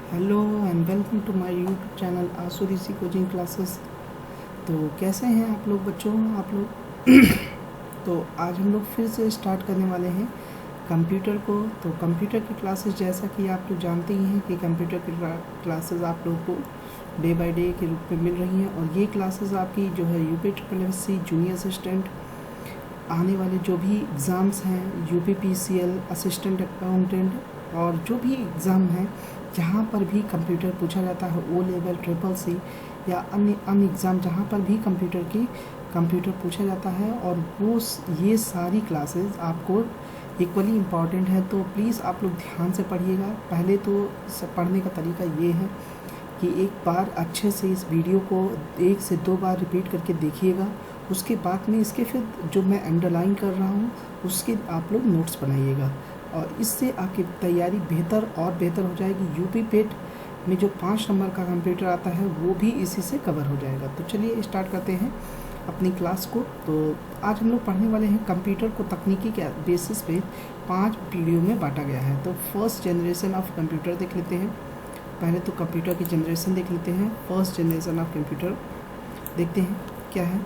Hello and welcome to my YouTube channel Aasu Rishi coaching classes. तो कैसे हैं आप लोग बच्चों, आप लोग तो आज हम लोग फिर से स्टार्ट करने वाले हैं कंप्यूटर को। तो कंप्यूटर की क्लासेस, जैसा कि आप लोग जानते ही हैं कि कंप्यूटर की क्लासेस आप लोगों को डे बाय डे के रूप में मिल रही हैं। और ये क्लासेस आपकी जो है UPSSC जूनियर असिस्टेंट आने वाले जो भी एग्ज़ाम्स हैं, UPPCL असिस्टेंट अकाउंटेंट और जो भी एग्ज़ाम हैं जहाँ पर भी कंप्यूटर पूछा जाता है, O लेवल, CCC या अन्य एग्ज़ाम जहाँ पर भी कंप्यूटर पूछा जाता है, और वो ये सारी क्लासेस आपको इक्वली इम्पॉर्टेंट है। तो प्लीज़ आप लोग ध्यान से पढ़िएगा। पहले तो पढ़ने का तरीका ये है कि एक बार अच्छे से इस वीडियो को 1 से 2 बार रिपीट करके देखिएगा। उसके बाद में इसके फिर जो मैं अंडरलाइन कर रहा हूँ उसके आप लोग नोट्स बनाइएगा, और इससे आपकी तैयारी बेहतर और बेहतर हो जाएगी। यूपी पेट में जो 5 नंबर का कंप्यूटर आता है वो भी इसी से कवर हो जाएगा। तो चलिए स्टार्ट करते हैं अपनी क्लास को। तो आज हम लोग पढ़ने वाले हैं कंप्यूटर को तकनीकी के बेसिस पे 5 पीढ़ियों में बांटा गया है। तो फर्स्ट जनरेशन ऑफ कंप्यूटर देख लेते हैं। पहले तो कंप्यूटर की जनरेशन देख लेते हैं। फर्स्ट जनरेशन ऑफ कंप्यूटर देखते हैं क्या है।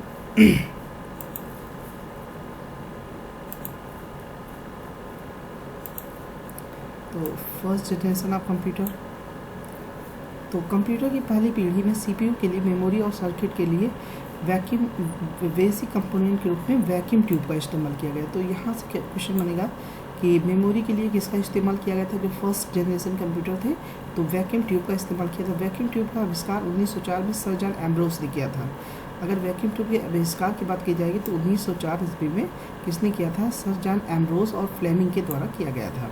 तो फर्स्ट जनरेशन ऑफ कंप्यूटर, तो कंप्यूटर की पहली पीढ़ी में CPU के लिए, मेमोरी और सर्किट के लिए वैक्यूम बेसिक कंपोनेंट के रूप में वैक्यूम ट्यूब का इस्तेमाल किया गया। तो यहाँ से क्वेश्चन बनेगा कि मेमोरी के लिए किसका इस्तेमाल किया गया था। जो फर्स्ट जनरेशन कंप्यूटर थे तो वैक्यूम ट्यूब का इस्तेमाल किया था। वैक्यूम ट्यूब का आविष्कार 1904 में सर जॉन एम्ब्रोस ने किया था। अगर वैक्यूम ट्यूब के आविष्कार की बात की जाएगी तो 1904 ईस्वी में किसने किया था? सर जॉन एम्ब्रोस और फ्लेमिंग के द्वारा किया गया था।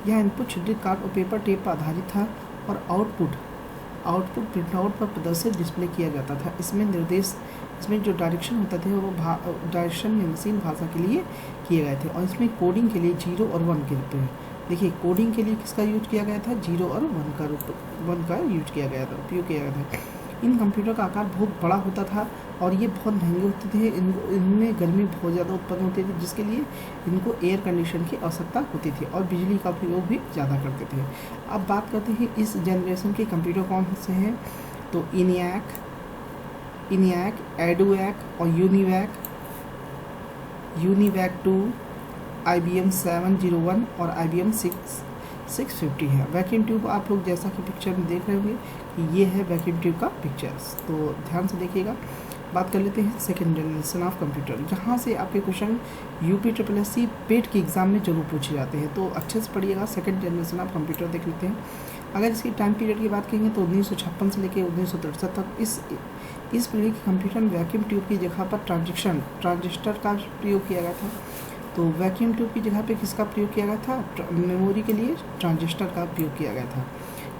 यह इनपुट शुद्ध कार्ड और पेपर टेप पर आधारित था, और आउटपुट प्रिंटआउट पर प्रदर्शित डिस्प्ले किया जाता था। इसमें जो डायरेक्शन होता थे वो डायरेक्शन में मशीन भाषा के लिए किए गए थे, और इसमें कोडिंग के लिए 0 और 1 के रूप में, देखिए कोडिंग के लिए किसका यूज किया गया था? 0 और 1 का यूज किया गया था, उपयोग किया गया था। इन कंप्यूटर का आकार बहुत बड़ा होता था और ये बहुत महंगे होते थे। इनमें गर्मी बहुत ज़्यादा उत्पन्न होती थी, जिसके लिए इनको एयर कंडीशन की आवश्यकता होती थी, और बिजली का उपयोग भी ज़्यादा करते थे। अब बात करते हैं इस जनरेशन के कंप्यूटर कौन से हैं। तो ENIAC, EDUAC और UNIVAC 2, IBM 701 और IBM 650 है। वैक्यूम ट्यूब आप लोग जैसा कि पिक्चर में देख रहे होंगे कि ये है वैक्यूम ट्यूब का पिक्चर्स, तो ध्यान से देखिएगा। बात कर लेते हैं सेकेंड जनरेशन ऑफ कंप्यूटर। यहाँ से आपके क्वेश्चन UPSSC पेट के एग्जाम में जरूर पूछे जाते हैं, तो अच्छे से पढ़िएगा। सेकेंड जनरेशन ऑफ कंप्यूटर देख लेते हैं। अगर इसकी टाइम पीरियड की बात करेंगे तो 1956 से लेकर 1963 तक इस पीढ़ी के कंप्यूटर में वैक्यूम ट्यूब की जगह पर ट्रांजिस्टर का प्रयोग किया गया था। तो वैक्यूम ट्यूब की जगह पे किसका प्रयोग किया गया था? मेमोरी के लिए ट्रांजिस्टर का प्रयोग किया गया था।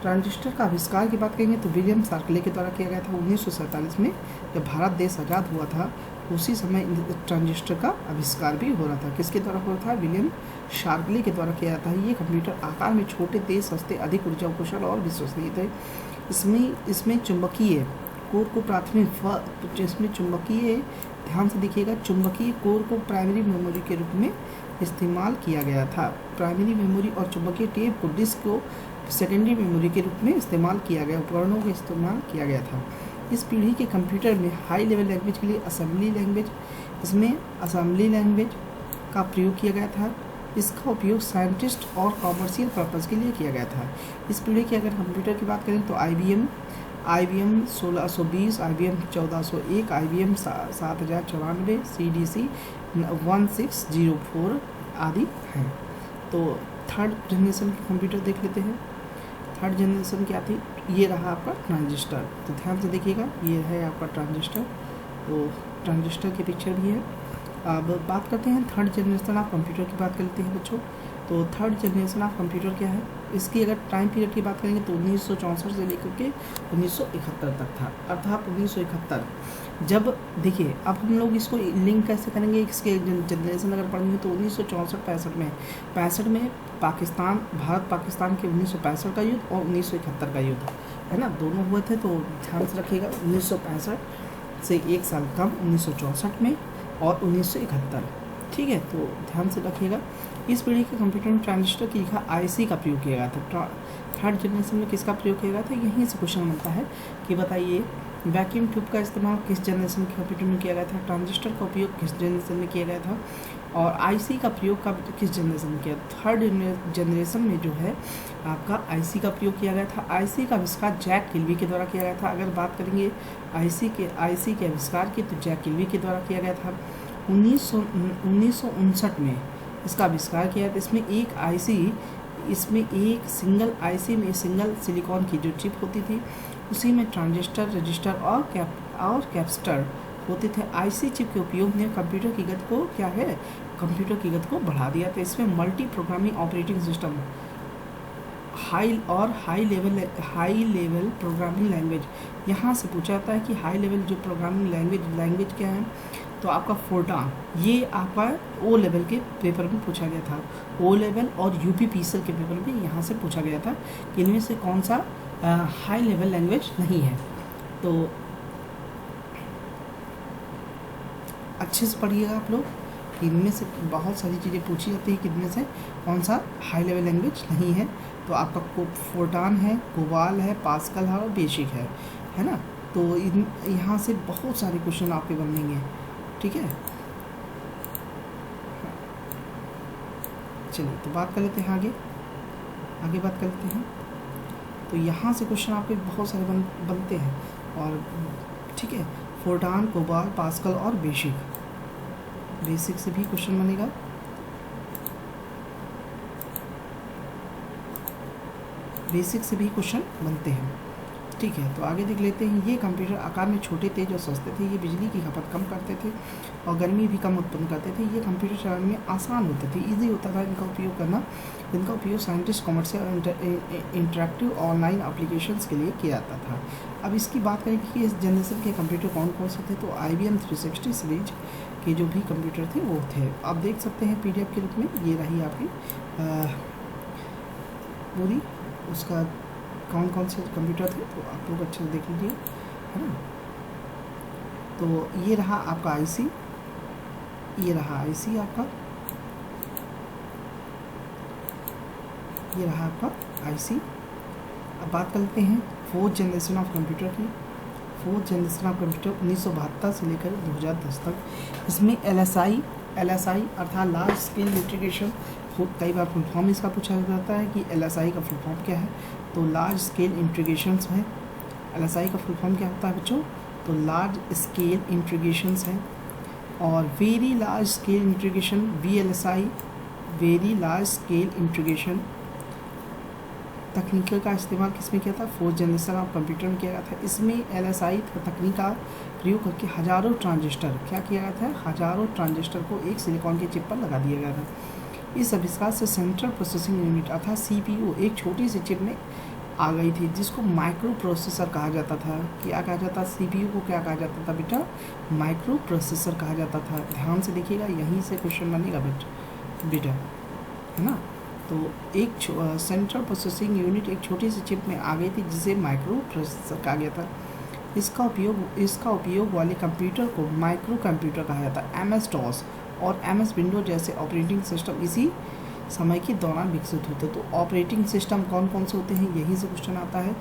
ट्रांजिस्टर का आविष्कार की बात करेंगे तो विलियम शार्कले के द्वारा किया गया था 1947 में। जब भारत देश आज़ाद हुआ था उसी समय ट्रांजिस्टर का आविष्कार भी हो रहा था। किसके द्वारा हो रहा था? विलियम शार्कले के द्वारा किया जाता है। ये कंप्यूटर आकार में छोटे, तेज, सस्ते, अधिक ऊर्जा कुशल और विश्वसनीय थे। इसमें चुंबकीय कोर को ध्यान से देखिएगा, चुंबकीय कोर को प्राइमरी मेमोरी के रूप में इस्तेमाल किया गया था। प्राइमरी मेमोरी और चुंबकीय टेप को डिस्क को सेकेंडरी मेमोरी के रूप में इस्तेमाल किया गया, उपकरणों का इस्तेमाल किया गया था। इस पीढ़ी के कंप्यूटर में हाई लेवल लैंग्वेज के लिए असेंबली लैंग्वेज का प्रयोग किया गया था। इसका उपयोग साइंटिस्ट और कॉमर्शियल पर्पज़ के लिए किया गया था। इस पीढ़ी के अगर कंप्यूटर की बात करें तो IBM 1620, IBM 1401, IBM 7094, CDC 1604 आदि हैं। तो थर्ड जनरेशन के कंप्यूटर देख लेते हैं। थर्ड जनरेशन क्या थी? ये रहा आपका ट्रांजिस्टर। तो ध्यान से देखिएगा, ये है आपका ट्रांजिस्टर। तो ट्रांजिस्टर की पिक्चर भी है। अब बात करते हैं थर्ड जनरेशन ऑफ कंप्यूटर की बात करते हैं बच्चों। तो थर्ड जनरेशन ऑफ कंप्यूटर क्या है? इसकी अगर टाइम पीरियड की बात करेंगे तो 1964 से लेकर के 1971 तक था। अर्थात 1971 जब, देखिए अब हम लोग इसको लिंक कैसे करेंगे, इसके जनरेशन अगर पढ़ेंगे तो 1964-65 में भारत पाकिस्तान के 1965 का युद्ध और 1971 का युद्ध है ना, दोनों हुए थे। तो ध्यान से रखिएगा, 1965 से 1 साल कम 1964 में और 1971। ठीक है, तो ध्यान से रखिएगा। इस पीढ़ी के कंप्यूटर में ट्रांजिस्टर की जगह आईसी का प्रयोग किया गया था। थर्ड जनरेशन में किसका प्रयोग किया गया था, यहीं से क्वेश्चन बनता है कि बताइए वैक्यूम ट्यूब का इस्तेमाल किस जनरेशन के कंप्यूटर में किया गया था, ट्रांजिस्टर का उपयोग किस जनरेशन में किया गया था, और आईसी का प्रयोग का किस जनरेशन में किया। थर्ड जनरेशन में जो है आपका आईसी का प्रयोग किया गया था। आईसी का आविष्कार जैक किल्बी के द्वारा किया गया था। अगर बात करेंगे आईसी के आविष्कार की, तो जैक किल्बी के द्वारा किया गया था। 1959 में इसका आविष्कार किया था। इसमें एक सिंगल आईसी में सिंगल सिलिकॉन की जो चिप होती थी, उसी में ट्रांजिस्टर, रजिस्टर और कैपेसिटर होते थे। आईसी चिप के उपयोग ने कंप्यूटर की गति को बढ़ा दिया था। इसमें multi programming operating system, high level programming language, यहाँ से पूछा जाता है कि हाई लेवल जो प्रोग्रामिंग लैंग्वेज क्या है, तो आपका फोर्टान, ये आपका ओ लेवल के पेपर में पूछा गया था। ओ लेवल और यूपीपीसीएल के पेपर में यहाँ से पूछा गया था कि इनमें से कौन सा हाई लेवल लैंग्वेज नहीं है। तो अच्छे से पढ़िएगा आप लोग कि इनमें से बहुत सारी चीज़ें पूछी जाती है कि इनमें से कौन सा हाई लेवल लैंग्वेज नहीं है। तो आपका फोर्टान है, कोबाल है, पास्कल है और बेसिक है ना। तो यहाँ से बहुत सारे क्वेश्चन आपके बनेंगे, ठीक है। चलिए तो बात कर लेते हैं आगे बात कर लेते हैं। तो यहाँ से क्वेश्चन आपके बहुत सारे बनते हैं, और ठीक है, फोर्टान, कोबाल, पास्कल और बेसिक से भी क्वेश्चन बनेगा। बेसिक से भी क्वेश्चन बनते हैं, ठीक है। तो आगे देख लेते हैं। ये कंप्यूटर आकार में छोटे, तेज और सस्ते थे। ये बिजली की खपत कम करते थे और गर्मी भी कम उत्पन्न करते थे। ये कंप्यूटर चलाने में आसान होते थे, ईजी होता था इनका उपयोग करना। इनका उपयोग साइंटिस्ट, कॉमर्शियल और इंटरेक्टिव ऑनलाइन एप्लीकेशंस के लिए किया जाता था। अब इसकी बात करें कि इस जनरेशन के कंप्यूटर कौन कौन से थे, तो IBM 360 सीरीज के जो भी कंप्यूटर थे वो थे। आप देख सकते हैं PDF के रूप में, ये रही आपकी पूरी उसका कौन कौन से कंप्यूटर थे, तो आप लोग अच्छे से देख लीजिए, है ना। तो ये रहा आपका आईसी, ये रहा आईसी आपका, ये रहा आपका आईसी। अब बात कर लेते हैं फोर्थ जनरेशन ऑफ कंप्यूटर की। फोर्थ जनरेशन ऑफ कंप्यूटर 1972 से लेकर 2010 तक। इसमें LSI अर्थात लार्ज स्केल इंटीग्रेशन, कई बार फुल फॉर्म इसका पूछा जाता है कि LSI का फुल फॉर्म क्या है, तो लार्ज स्केल इंटीग्रेशंस है। LSI का फुल फॉर्म क्या होता है बच्चों, तो लार्ज स्केल इंटीग्रेशंस है। और very large scale integration, VLSI, very large scale integration तकनीक का इस्तेमाल किसमें किया था, फोर्थ जनरेशन ऑफ कंप्यूटर में किया गया था। इसमें LSI तकनीक का प्रयोग करके हज़ारों ट्रांजिस्टर क्या किया गया था, हज़ारों ट्रांजिस्टर को एक सिलिकॉन के चिप पर लगा दिया गया था। इस आविष्कार से सेंट्रल प्रोसेसिंग यूनिट अर्थात CPU एक छोटी सी चिप में आ गई थी, जिसको माइक्रो प्रोसेसर कहा जाता था। क्या कहा जाता, CPU को क्या कहा जाता था बेटा, माइक्रो प्रोसेसर कहा जाता था। ध्यान से देखिएगा, यहीं से क्वेश्चन बनेगा बेटा, है ना। तो एक सेंट्रल प्रोसेसिंग यूनिट एक छोटी सी चिप में आ गई थी, जिसे माइक्रो प्रोसेसर कहा गया था। इसका उपयोग वाले कंप्यूटर को माइक्रो कंप्यूटर कहा जाता है। MS-DOS और MS विंडो जैसे ऑपरेटिंग सिस्टम इसी समय के दौरान विकसित होते। तो ऑपरेटिंग सिस्टम कौन कौन से होते हैं, यही से क्वेश्चन आता है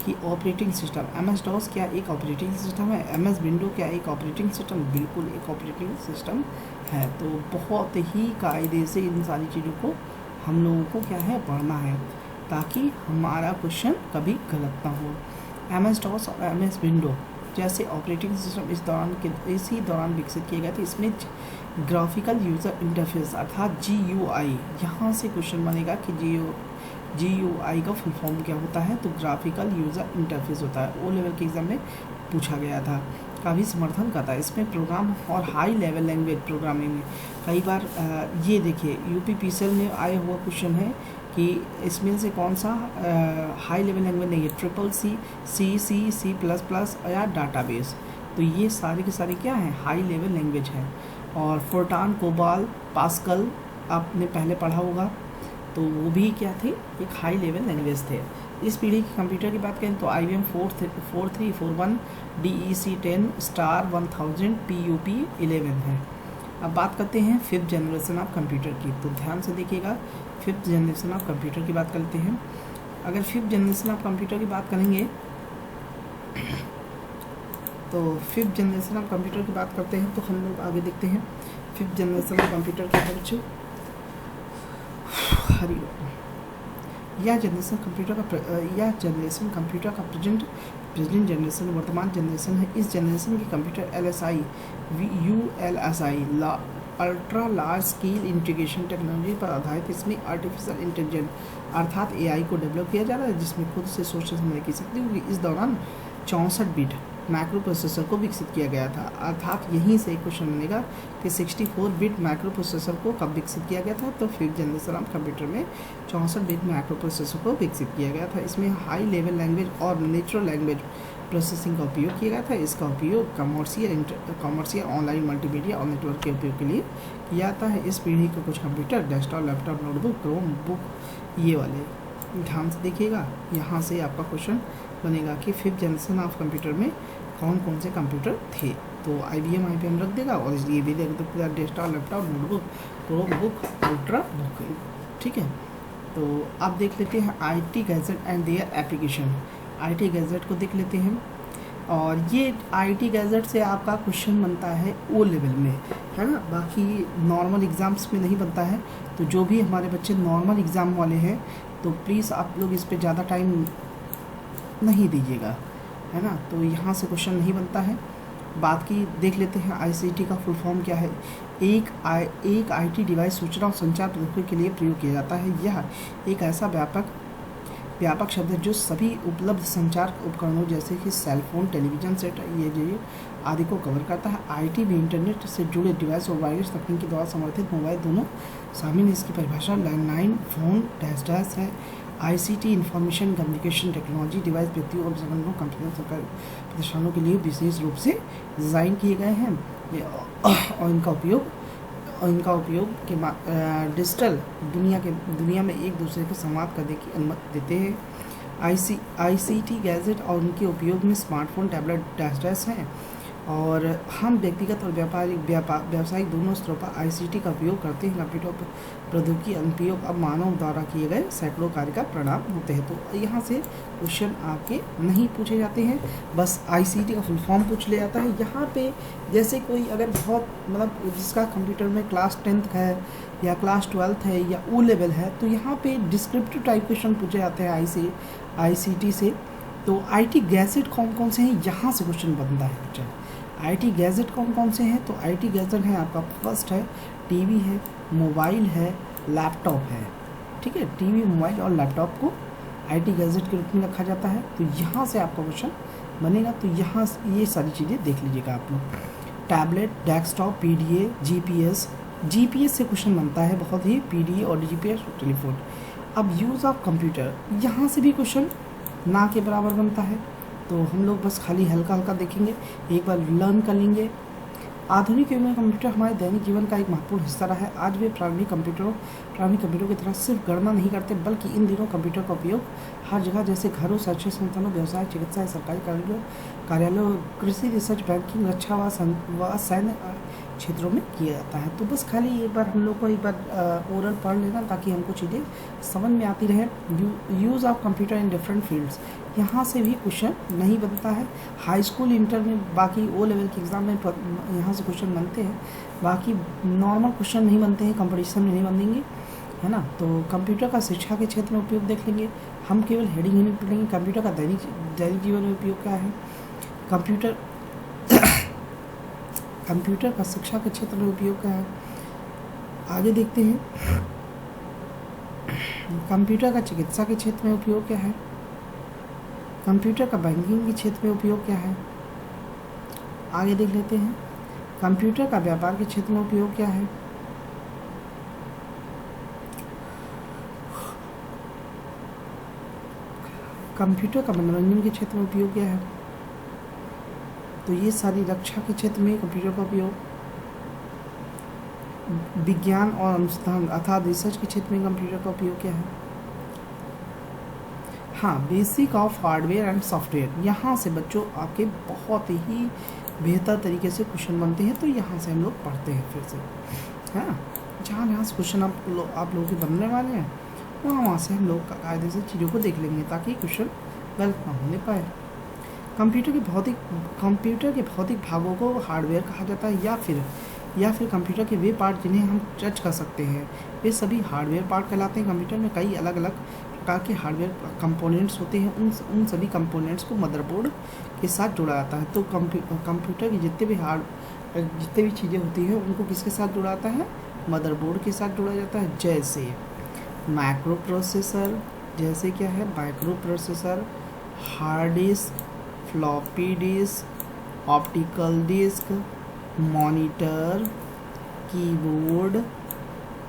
कि ऑपरेटिंग सिस्टम MS-DOS क्या एक ऑपरेटिंग सिस्टम है, MS विंडो क्या एक ऑपरेटिंग सिस्टम, बिल्कुल एक ऑपरेटिंग सिस्टम है। तो बहुत ही कायदे से इन सारी चीज़ों को हम लोगों को क्या है पढ़ना है, ताकि हमारा क्वेश्चन कभी गलत ना हो। MS-DOS और MS विंडो जैसे ऑपरेटिंग सिस्टम इसी दौरान विकसित किए गए थे। इसमें ग्राफिकल यूज़र इंटरफेस अर्थात GUI, यहाँ से क्वेश्चन बनेगा कि GUI का फुल फॉर्म क्या होता है, तो ग्राफिकल यूज़र इंटरफेस होता है। ओ लेवल के एग्जाम में पूछा गया था, का भी समर्थन करता है। इसमें प्रोग्राम और हाई लेवल लैंग्वेज प्रोग्रामिंग में कई बार ये देखिए UPPCL में आया हुआ क्वेश्चन है कि इसमें से कौन सा हाई लेवल लैंग्वेज नहीं है, C++ या डाटाबेस। तो ये सारे के सारे क्या हैं, हाई लेवल लैंग्वेज है। और फोर्टान, कोबाल, पास्कल आपने पहले पढ़ा होगा, तो वो भी क्या थे, एक हाई लेवल लैंग्वेज थे। इस पीढ़ी के कंप्यूटर की बात करें तो IBM 4341, DEC 10, Star 1000, PUP 11 है। अब बात करते हैं 5th जनरेशन ऑफ कंप्यूटर की। तो ध्यान से देखिएगा, 5th जनरेशन ऑफ कंप्यूटर की बात करते हैं। अगर 5th जनरेशन ऑफ कंप्यूटर की बात करेंगे तो 5th जनरेशन ऑफ कंप्यूटर की बात करते हैं तो हम लोग आगे देखते हैं 5th जनरेशन ऑफ कंप्यूटर क्या है बच्चों। यह जनरेशन कंप्यूटर का प्रेजेंट जनरेशन वर्तमान जनरेशन है। इस जनरेशन के computer LSI ultra large scale integration technology पर आधारित। इसमें आर्टिफिशियल इंटेलिजेंस अर्थात AI को डेवलप किया जा रहा है, जिसमें खुद से सोच समझने की शक्ति होगी। इस दौरान 64 बिट माइक्रो प्रोसेसर को विकसित किया गया था। अर्थात यहीं से एक क्वेश्चन बनेगा कि 64 बिट माइक्रो प्रोसेसर को कब विकसित किया गया था। तो 5th जनरेशन ऑफ कंप्यूटर में 64 बिट माइक्रो प्रोसेसर को विकसित किया गया था। इसमें हाई लेवल लैंग्वेज और नेचुरल लैंग्वेज प्रोसेसिंग का उपयोग किया गया था। इसका उपयोग कमर्शियल ऑनलाइन मल्टीमीडिया और नेटवर्क के उपयोग के लिए किया जाता है। इस पीढ़ी के कुछ computer desktop, laptop, notebook, Chrome book ये वाले ध्यान से देखिएगा। यहाँ से आपका क्वेश्चन बनेगा कि 5th जनरेशन ऑफ कंप्यूटर में कौन कौन से कंप्यूटर थे। तो IBM रख देगा और इसलिए भी रख देगा desktop, laptop, notebook, Chrome book, ultra book. ठीक है, तो आप देख लेते हैं IT gadget and their application. IT gadget को देख लेते हैं और ये IT गैजेट से आपका क्वेश्चन बनता है O लेवल में, है ना। बाकी नॉर्मल एग्ज़ाम्स में नहीं बनता है। तो जो भी हमारे बच्चे नॉर्मल एग्ज़ाम वाले हैं तो प्लीज़ आप लोग इस पे ज़्यादा टाइम नहीं दीजिएगा, है ना। तो यहाँ से क्वेश्चन नहीं बनता है। बात की देख लेते हैं ICT का फुल फॉर्म क्या है। एक IT डिवाइस सूचना और संचार प्रौद्योगिकी के लिए प्रयोग किया जाता है। यह एक ऐसा व्यापक शब्द है जो सभी उपलब्ध संचार उपकरणों जैसे कि सेलफोन, टेलीविज़न सेट ये आदि को कवर करता है। IT में इंटरनेट से जुड़े डिवाइस और वायरलेस तकनीक के द्वारा समर्थित मोबाइल दोनों शामिल है। इसकी परिभाषा लैंडलाइन, फोन, डैश है। ICT information communication technology device व्यक्तियों और संगठनों, कंपनियों, सरकारी प्रतिष्ठानों के लिए विशेष रूप से डिज़ाइन किए गए हैं और इनका उपयोग के डिजिटल दुनिया में एक दूसरे के संवाद करने की अनुमति देते हैं। ICT गैजेट और उनके उपयोग में स्मार्टफोन, टैबलेट, डैश हैं और हम व्यक्तिगत और व्यावसायिक दोनों स्तरों पर ICT का उपयोग करते हैं। कंप्यूटर प्रौद्योगिकी अनुप्रयोग अब मानव द्वारा किए गए सैकड़ों कार्य का परिणाम होते हैं। तो यहाँ से क्वेश्चन आपके नहीं पूछे जाते हैं, बस ICT का फुल फॉर्म पूछ लिया जाता है। यहाँ पे जैसे कोई अगर बहुत जिसका कंप्यूटर में क्लास 10th है या क्लास 12th है या O लेवल है तो यहाँ पे डिस्क्रिप्टिव टाइप क्वेश्चन पूछे जाते हैं ICT से। तो IT गैजेट कौन कौन से हैं, यहाँ से क्वेश्चन बनता है बच्चा। IT गैजेट कौन कौन से हैं, तो IT गैजेट है आपका फर्स्ट है टीवी है, मोबाइल है, लैपटॉप है। ठीक है, टीवी, मोबाइल और लैपटॉप को IT गैजेट के रूप में रखा जाता है। तो यहाँ से आपका क्वेश्चन बनेगा। तो यहाँ ये सारी चीज़ें देख लीजिएगा आप लोग। टैबलेट, डेस्कटॉप, PDA, GPS से क्वेश्चन बनता है बहुत ही, PDA और GPS टेलीफोन। अब यूज़ ऑफ कंप्यूटर, यहाँ से भी क्वेश्चन ना के बराबर बनता है। तो हम लोग बस खाली हल्का देखेंगे, एक बार लर्न कर लेंगे। आधुनिक युग में कंप्यूटर हमारे दैनिक जीवन का एक महत्वपूर्ण हिस्सा रहा है। आज वे प्रारंभिक कंप्यूटरों की तरह सिर्फ गणना नहीं करते, बल्कि इन दिनों कंप्यूटर का उपयोग हर जगह जैसे घरों, शैक्षणिक संस्थानों, व्यवसाय, चिकित्सा, सरकारी कार्यालयों, कृषि, रिसर्च, बैंकिंग, रक्षा व सैन्य क्षेत्रों में किया जाता है। तो बस खाली एक बार हम लोग को एक बार ओरल पढ़ लेना ताकि हमको चीज़ें समझ में आती रहे। Use of computer in different fields, यहाँ से भी क्वेश्चन नहीं बनता है। हाई स्कूल, इंटर में, बाकी O लेवल के एग्ज़ाम में यहाँ से क्वेश्चन बनते हैं। बाकी नॉर्मल क्वेश्चन नहीं बनते हैं, कंपटीशन में नहीं बनेंगे, है ना। तो कंप्यूटर का शिक्षा के क्षेत्र में उपयोग देख लेंगे। हम केवल हेडिंग पढ़ेंगे। कंप्यूटर का दैनिक जीवन में उपयोग क्या है। कंप्यूटर का शिक्षा के क्षेत्र में उपयोग क्या है, आगे देखते हैं। कंप्यूटर का चिकित्सा के क्षेत्र में उपयोग क्या है। कंप्यूटर का बैंकिंग के क्षेत्र में उपयोग क्या है, आगे देख लेते हैं। कंप्यूटर का व्यापार के क्षेत्र में उपयोग क्या है। कंप्यूटर का मनोरंजन के क्षेत्र में उपयोग क्या है। तो ये सारी रक्षा के क्षेत्र में कंप्यूटर का उपयोग। विज्ञान और अनुसंधान अर्थात रिसर्च के क्षेत्र में कंप्यूटर का उपयोग क्या है। हाँ, basic of hardware and software, यहाँ से बच्चों आपके बहुत ही बेहतर तरीके से क्वेश्चन बनते हैं। तो यहाँ से हम लोग पढ़ते हैं फिर से, है ना। जहाँ जहाँ से क्वेश्चन आप लोगों के बनने वाले हैं वहाँ से हम लोग कायदे से चीज़ों को देख लेंगे ताकि क्वेश्चन गलत ना होने पाए। कंप्यूटर के भौतिक भागों को हार्डवेयर कहा जाता है, या फिर कंप्यूटर के वे पार्ट जिन्हें हम टच कर सकते हैं वे सभी हार्डवेयर पार्ट कहलाते हैं। कंप्यूटर में कई अलग अलग प्रकार के हार्डवेयर कंपोनेंट्स होते हैं। उन सभी कंपोनेंट्स को मदरबोर्ड के साथ जोड़ा जाता है। तो कंप्यूटर की जितने भी चीज़ें होती हैं उनको किसके साथ जोड़ा जाता है? मदरबोर्ड के साथ जोड़ा जाता है। जैसे माइक्रो प्रोसेसर, जैसे क्या है microprocessor, hard disk, floppy disk, optical disk, monitor, keyboard,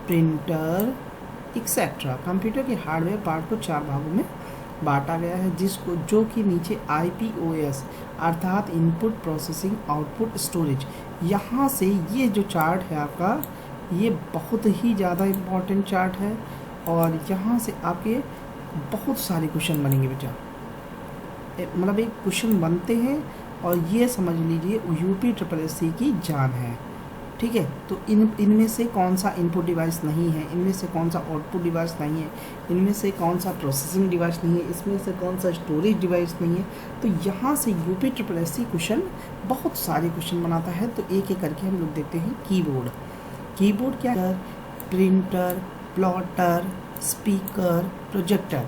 printer etcetera. Computer के हार्डवेयर पार्ट को 4 भागों में बांटा गया है, जो कि नीचे IPOS अर्थात इनपुट प्रोसेसिंग आउटपुट स्टोरेज। यहाँ से ये जो चार्ट है आपका, ये बहुत ही ज़्यादा इम्पोर्टेंट चार्ट है और यहाँ से आपके बहुत सारे क्वेश्चन बनेंगे बेटा। मतलब एक क्वेश्चन बनते हैं और ये समझ लीजिए UPSSC की जान है, ठीक है। तो इनमें से कौन सा इनपुट डिवाइस नहीं है, इनमें से कौन सा आउटपुट डिवाइस नहीं है, इनमें से कौन सा प्रोसेसिंग डिवाइस नहीं है, इसमें से कौन सा स्टोरेज डिवाइस नहीं है। तो यहाँ से UPSSC क्वेश्चन बहुत सारे क्वेश्चन बनाता है। तो एक एक करके हम लोग देखते हैं। कीबोर्ड क्या है? Printer, plotter, speaker, projector.